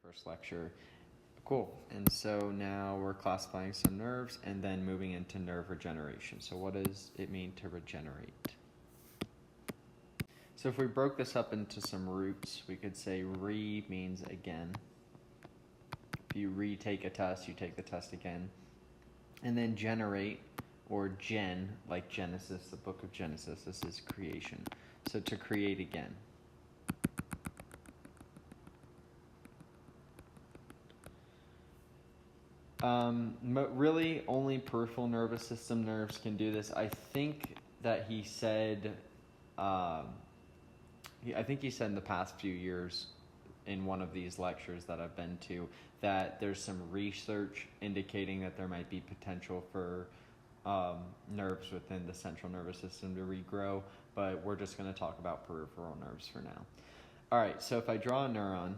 First lecture. Cool. And so now we're classifying some nerves and then moving into nerve regeneration. So what does it mean to regenerate? So if we broke this up into some roots, we could say re means again. If you retake a test, you take the test again. And then generate, or gen, like Genesis, the book of Genesis, this is creation. So to create again. Really, only peripheral nervous system nerves can do this. I think that he said, I think he said in the past few years in one of these lectures that I've been to that there's some research indicating that there might be potential for nerves within the central nervous system to regrow, but we're just going to talk about peripheral nerves for now. All right, so if I draw a neuron,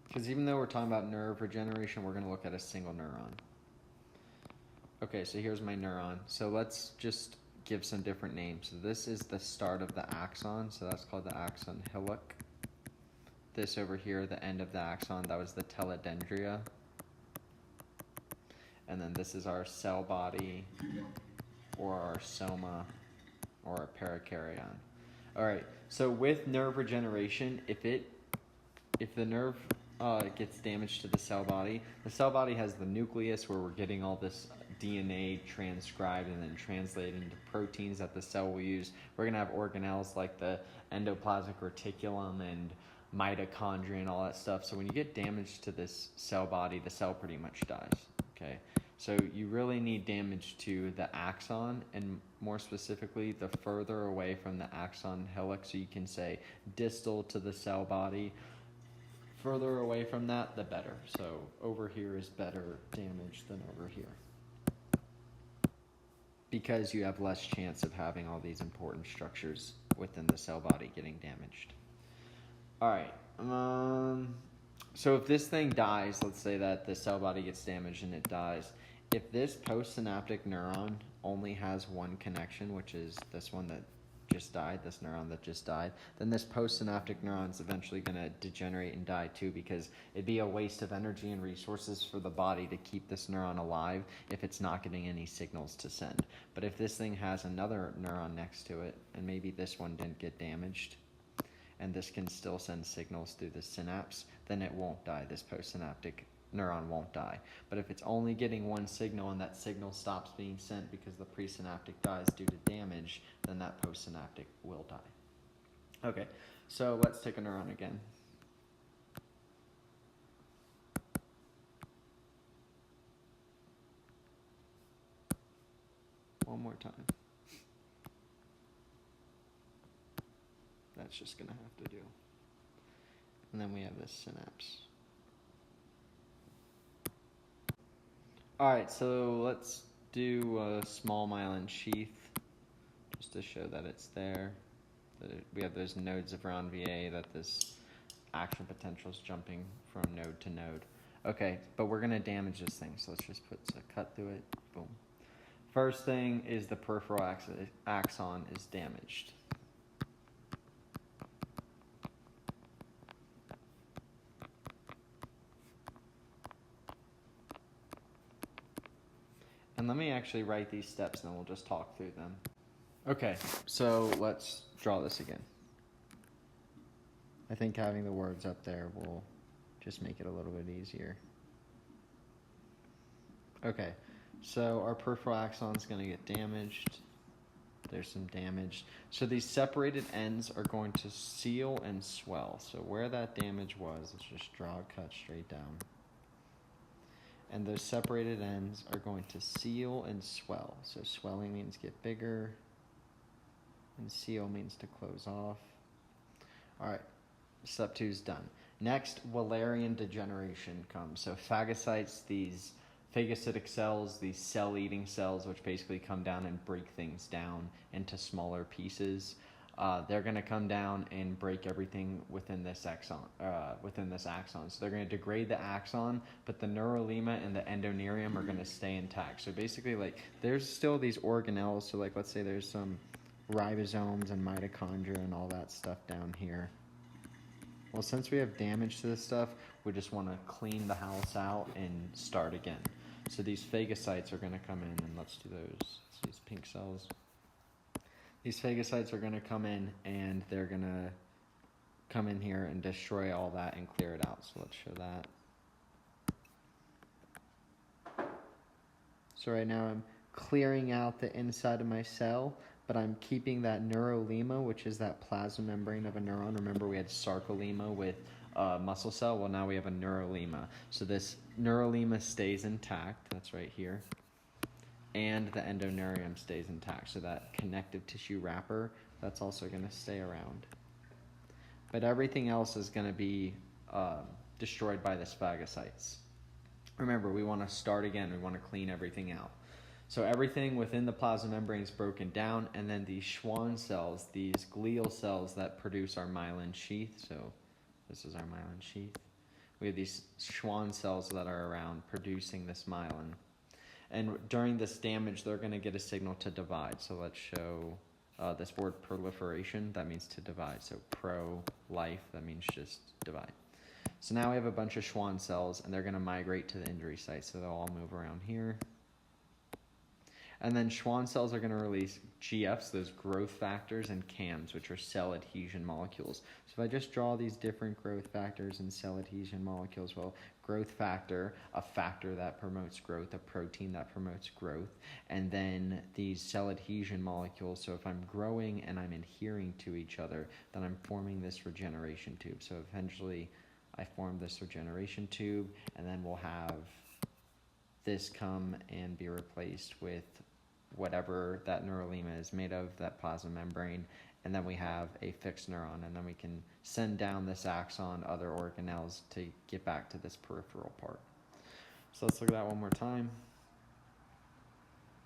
because even though we're talking about nerve regeneration, we're going to look at a single neuron. Okay, so here's my neuron. So let's just give some different names. So this is the start of the axon, so that's called the axon hillock. This over here, the end of the axon, that was the teledendria. And then this is our cell body, or our soma, or our perikaryon. All right, so with nerve regeneration, if the nerve gets damaged to the cell body has the nucleus where we're getting all this DNA transcribed and then translated into proteins that the cell will use. We're going to have organelles like the endoplasmic reticulum and mitochondria and all that stuff. So when you get damage to this cell body, the cell pretty much dies. Okay, so you really need damage to the axon, and more specifically, the further away from the axon hillock, so you can say distal to the cell body. Further away from that, the better. So over here is better damage than over here, because you have less chance of having all these important structures within the cell body getting damaged. All right. So if this thing dies, let's say that the cell body gets damaged and it dies. If this post-synaptic neuron only has one connection, which is this one that just died, this neuron that just died, then this post-synaptic neuron is eventually going to degenerate and die too, because it'd be a waste of energy and resources for the body to keep this neuron alive if it's not getting any signals to send. But if this thing has another neuron next to it, and maybe this one didn't get damaged, and this can still send signals through the synapse, then it won't die. This post-synaptic neuron won't die. But if it's only getting one signal and that signal stops being sent because the pre-synaptic dies due to damage, then that post-synaptic will die. Okay, so let's take a neuron again. One more time. That's just going to have to do. And then we have this synapse. All right, so let's do a small myelin sheath just to show that it's there. We have those nodes around VA, that this action potential is jumping from node to node. Okay, but we're going to damage this thing, so let's just put a cut through it. Boom. First thing is the peripheral axon is damaged. And let me actually write these steps and then we'll just talk through them. Okay, so let's draw this again. I think having the words up there will just make it a little bit easier. Okay, so our peripheral axon is going to get damaged. There's some damage. So these separated ends are going to seal and swell. So where that damage was, let's just draw a cut straight down. And those separated ends are going to seal and swell. So swelling means get bigger, and seal means to close off. All right, step 2 is done. Next, Wallerian degeneration comes. So phagocytes, these phagocytic cells, these cell-eating cells, which basically come down and break things down into smaller pieces. They're going to come down and break everything within this axon. So they're going to degrade the axon, but the neurolema and the endoneurium are going to stay intact. So basically, like, there's still these organelles. So, like, let's say there's some ribosomes and mitochondria and all that stuff down here. Well, since we have damage to this stuff, we just want to clean the house out and start again. So these phagocytes are going to come in, and let's do those. These pink cells. These phagocytes are going to come in, and they're going to come in here and destroy all that and clear it out. So let's show that. So right now I'm clearing out the inside of my cell, but I'm keeping that neurolema, which is that plasma membrane of a neuron. Remember, we had sarcolemma with muscle cell. Well, now we have a neurolema. So this neurolema stays intact. That's right here. And the endoneurium stays intact. So that connective tissue wrapper, that's also going to stay around. But everything else is going to be destroyed by the phagocytes. Remember, we want to start again. We want to clean everything out. So everything within the plasma membrane is broken down, and then these Schwann cells, these glial cells that produce our myelin sheath. So this is our myelin sheath. We have these Schwann cells that are around producing this myelin. And during this damage, they're going to get a signal to divide. So let's show this word proliferation. That means to divide. So pro-life, that means just divide. So now we have a bunch of Schwann cells, and they're going to migrate to the injury site. So they'll all move around here. And then Schwann cells are going to release GFs, those growth factors, and CAMs, which are cell-adhesion-molecules. So if I just draw these different growth factors and cell-adhesion-molecules, well, growth factor, a factor that promotes growth, a protein that promotes growth, and then these cell-adhesion-molecules. So if I'm growing and I'm adhering to each other, then I'm forming this regeneration tube. So eventually I form this regeneration tube, and then we'll have this come and be replaced with whatever that neurolema is made of, that plasma membrane, and then we have a fixed neuron, and then we can send down this axon, other organelles, to get back to this peripheral part. So let's look at that one more time.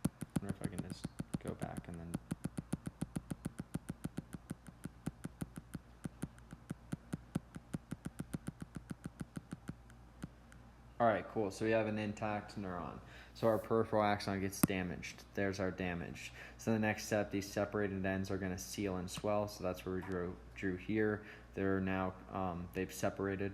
I wonder if I can just go back and then... All right, cool. So we have an intact neuron. So our peripheral axon gets damaged. There's our damage. So the next step, these separated ends are going to seal and swell. So that's where we drew here. They're now, they've separated,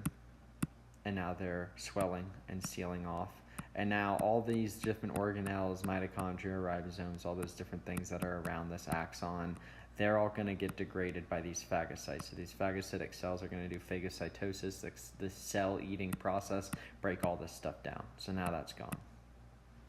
and now they're swelling and sealing off. And now all these different organelles, mitochondria, ribosomes, all those different things that are around this axon, they're all going to get degraded by these phagocytes. So these phagocytic cells are going to do phagocytosis, the cell-eating process, break all this stuff down. So now that's gone.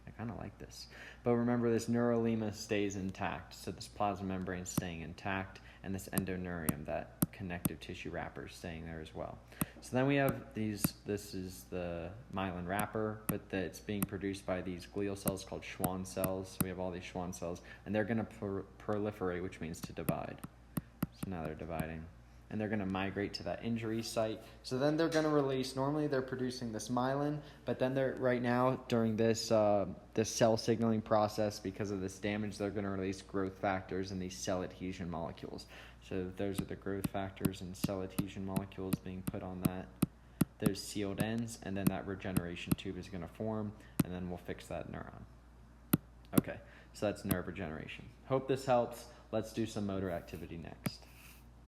I kind of like this. But remember, this neurolema stays intact. So this plasma membrane is staying intact, and this endoneurium, that connective tissue wrapper, is staying there as well. So then we have these, this is the myelin wrapper, but it's being produced by these glial cells called Schwann cells. So we have all these Schwann cells, and they're going to proliferate, which means to divide. So now they're dividing. And they're going to migrate to that injury site. So then they're going to release, normally they're producing this myelin, but then they're, right now, during this cell signaling process, because of this damage, they're going to release growth factors and these cell adhesion molecules. So those are the growth factors and cell adhesion molecules being put on that. There's sealed ends, and then that regeneration tube is going to form, and then we'll fix that neuron. Okay, so that's nerve regeneration. Hope this helps. Let's do some motor activity next.